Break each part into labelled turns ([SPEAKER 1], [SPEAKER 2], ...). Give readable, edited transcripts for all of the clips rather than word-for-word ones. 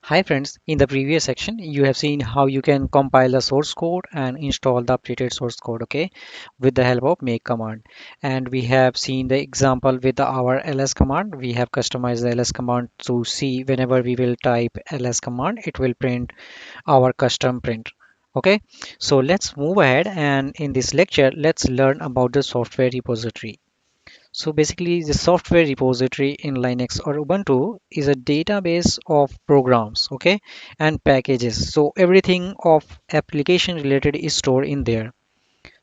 [SPEAKER 1] Hi friends, in the previous section you have seen how you can compile the source code and install the updated source code, okay, with the help of make command. And we have seen the example with our ls command. We have customized the ls command to see whenever we will type ls command, it will print our custom print. Okay, so let's move ahead, and in this lecture let's learn about the software repository. So basically, the software repository in Linux or Ubuntu is a database of programs, okay, and packages. So everything of application related is stored in there.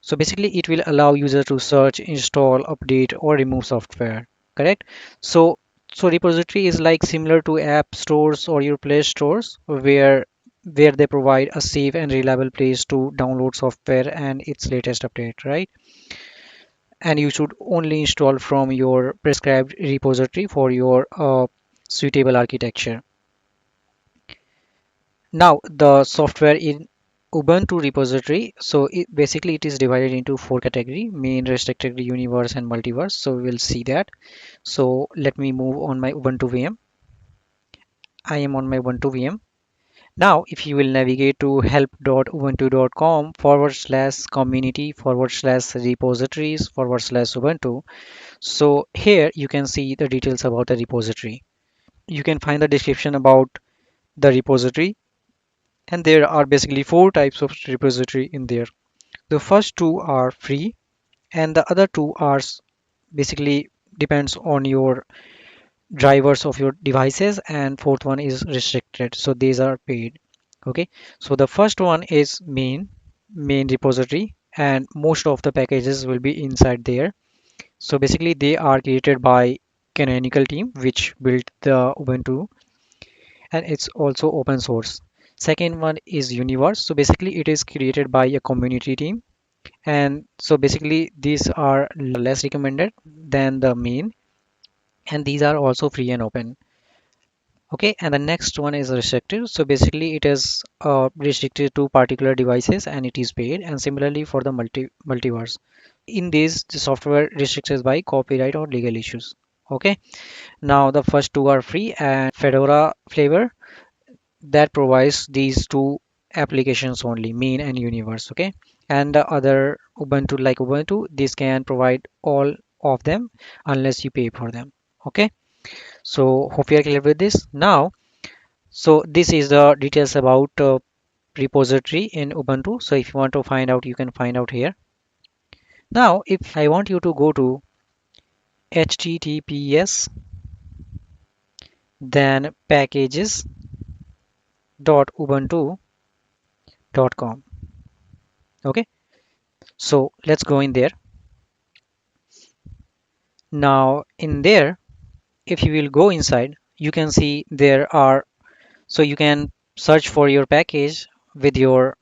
[SPEAKER 1] So basically, it will allow user to search, install, update, or remove software. Correct? So repository is like similar to app stores or your Play stores, where they provide a safe and reliable place to download software and its latest update, right? And you should only install from your prescribed repository for your suitable architecture. Now, the software in Ubuntu repository, so basically it is divided into four category: main, restricted, universe, and multiverse. So we will see that. So let me move on my Ubuntu VM. I am on my Ubuntu VM. Now, if you will navigate to help.ubuntu.com /community /repositories /Ubuntu. So here you can see the details about the repository. You can find the description about the repository, and there are basically four types of repository in there. The first two are free, and the other two are basically depends on your drivers of your devices, and fourth one is restricted. So these are paid. Okay, so the first one is main repository, and most of the packages will be inside there. So basically, they are created by Canonical team, which built the Ubuntu, and it's also open source. Second one is Universe. So basically, it is created by a community team, and so basically, these are less recommended than the main, and these are also free and open. Okay, and the next one is restricted. So basically, it is restricted to particular devices, and it is paid. And similarly for the multiverse. In this, the software restricted by copyright or legal issues. Okay. Now the first two are free, and Fedora flavor that provides these two applications only, main and universe. Okay, and the other Ubuntu, like Ubuntu, this can provide all of them unless you pay for them. Okay, so hope you are clear with this now. So this is the details about repository in Ubuntu. So if you want to find out, you can find out here. Now if I want you to go to https then packages.ubuntu.com. Okay, so let's go in there. Now in there, if you will go inside, you can see there are, so you can search for your package with your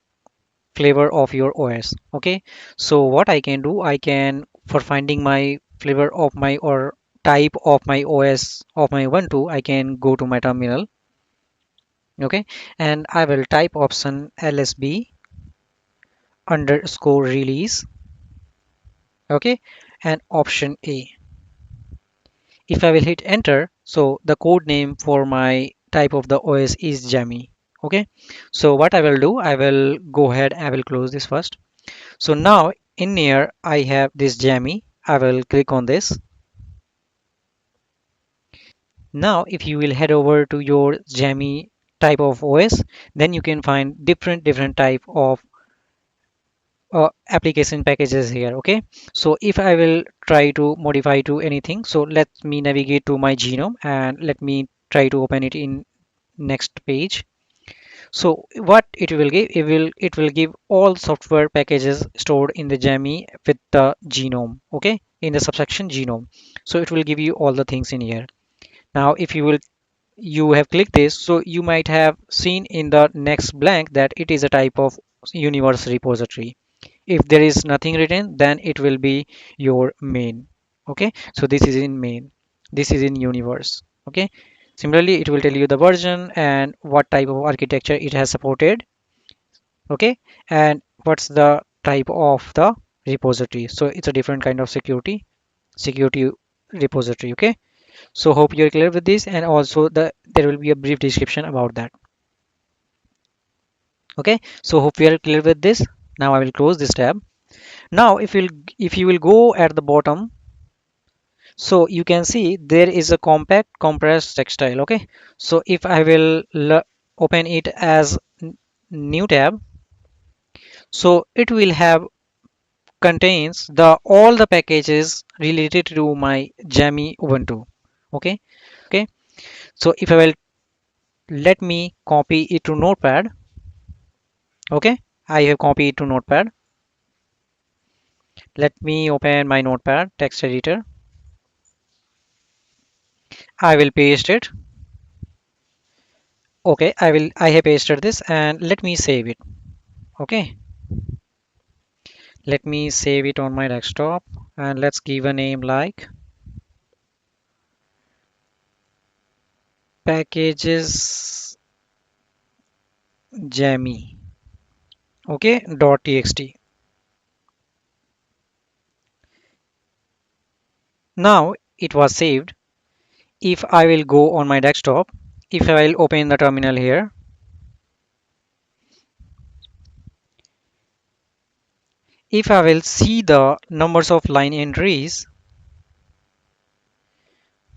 [SPEAKER 1] flavor of your OS. Okay, so what I can do, I can, for finding my flavor of my or type of my OS of my Ubuntu, I can go to my terminal. Okay, and I will type option lsb underscore release. Okay, and option A. If I will hit enter, so the code name for my type of the OS is Jammy. Okay, so what I will do, I will go ahead, I will close this first. So now in here I have this Jammy. I will click on this. Now if you will head over to your Jammy type of OS, then you can find different type of application packages here. Okay, so if I will try to modify to anything, so let me navigate to my genome and let me try to open it in next page. So what it will give, it will give all software packages stored in the Jammy with the genome. Okay, in the subsection genome, so it will give you all the things in here. Now if you have clicked this, so you might have seen in the next blank that it is a type of universe repository. If there is nothing written, then it will be your main. Okay, so this is in main, this is in universe. Okay, similarly it will tell you the version and what type of architecture it has supported. Okay, and what's the type of the repository. So it's a different kind of security repository. Okay, so hope you're clear with this, and also there will be a brief description about that. Okay, so hope we are clear with this. Now I will close this tab. Now if you will go at the bottom, so you can see there is a compact compressed textile. Okay, so if I will open it as new tab, so it will have contains the all the packages related to my Jammy Ubuntu. Okay, so if I will let me copy it to Notepad. Okay, I have copied it to Notepad. Let me open my Notepad text editor. I will paste it. Okay, I have pasted this and let me save it. Okay, let me save it on my desktop and let's give a name like packages jammy. Okay, .txt. Now it was saved. If I will go on my desktop, if I will open the terminal here, if I will see the numbers of line entries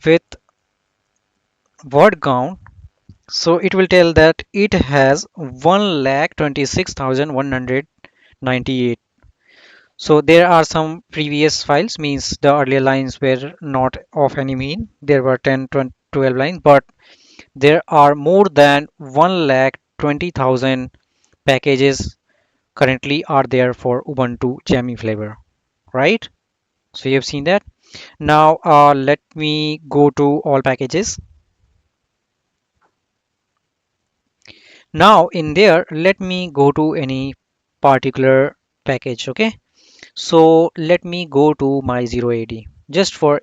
[SPEAKER 1] with word count, so it will tell that it has 1,26,198. So there are some previous files, means the earlier lines were not of any mean. There were 10, 20, 12 lines, but there are more than 1,20,000 packages currently are there for Ubuntu Jammy flavor, right? So you have seen that. Now let me go to all packages. Now in there, let me go to any particular package. Okay. So let me go to my 0AD just for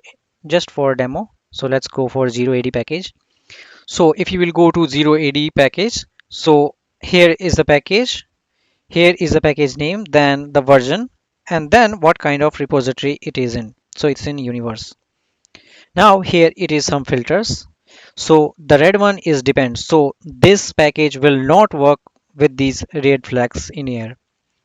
[SPEAKER 1] demo. So let's go for 0AD package. So if you will go to 0AD package, so here is the package, here is the package name, then the version, and then what kind of repository it is in. So it's in universe. Now here it is some filters. So the red one is depends. So this package will not work with these red flags in here.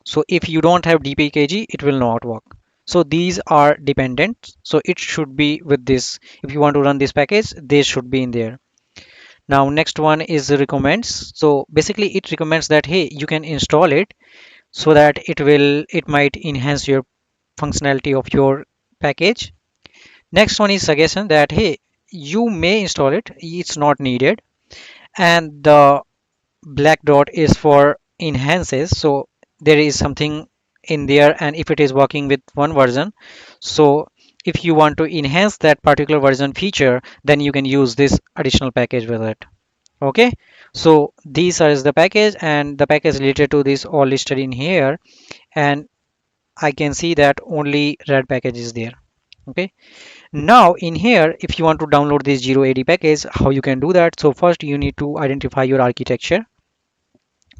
[SPEAKER 1] So if you don't have dpkg, it will not work. So these are dependent. So it should be with this. If you want to run this package, they should be in there. Now next one is recommends. So basically it recommends that hey, you can install it so that it might enhance your functionality of your package. Next one is suggestion that hey, you may install it. It's not needed. And the black dot is for enhances, so there is something in there, and if it is working with one version, so if you want to enhance that particular version feature, then you can use this additional package with it. Okay, so these are the package, and the package related to this all listed in here, and I can see that only red package is there. Okay, now in here if you want to download this 0AD package, how you can do that? So first you need to identify your architecture.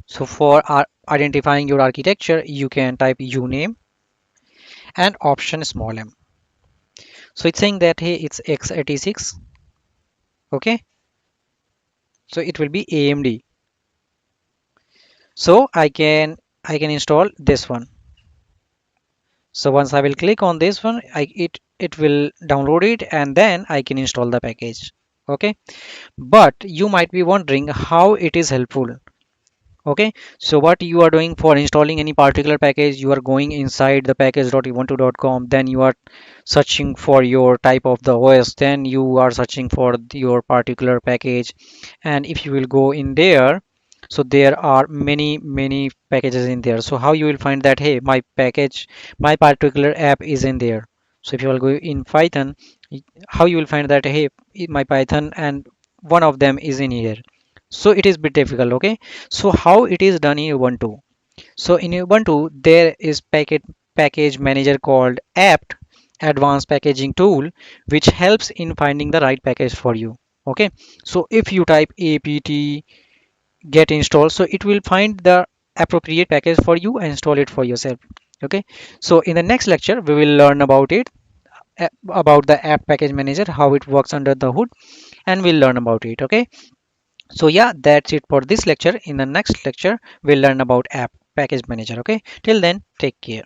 [SPEAKER 1] So for identifying your architecture, you can type uname and option small m. So it's saying that hey, it's x86. Okay, so it will be AMD. So I can install this one. So once I will click on this one, it will download it and then I can install the package. Okay, but you might be wondering how it is helpful. Okay, so what you are doing for installing any particular package, you are going inside the package.ubuntu.com, then you are searching for your type of the OS, then you are searching for your particular package, and if you will go in there, so there are many packages in there. So how you will find that hey, my package, my particular app is in there. So if you will go in Python, how you will find that hey, my Python and one of them is in here. So it is bit difficult. Okay, so how it is done in Ubuntu? So in Ubuntu there is package manager called apt advanced packaging tool, which helps in finding the right package for you. Okay, so if you type apt get install, so it will find the appropriate package for you and install it for yourself. Okay, so in the next lecture we will learn about it, about the app package manager, how it works under the hood, and we'll learn about it. Okay, So yeah, that's it for this lecture. In the next lecture, we'll learn about app package manager. Okay, till then, take care.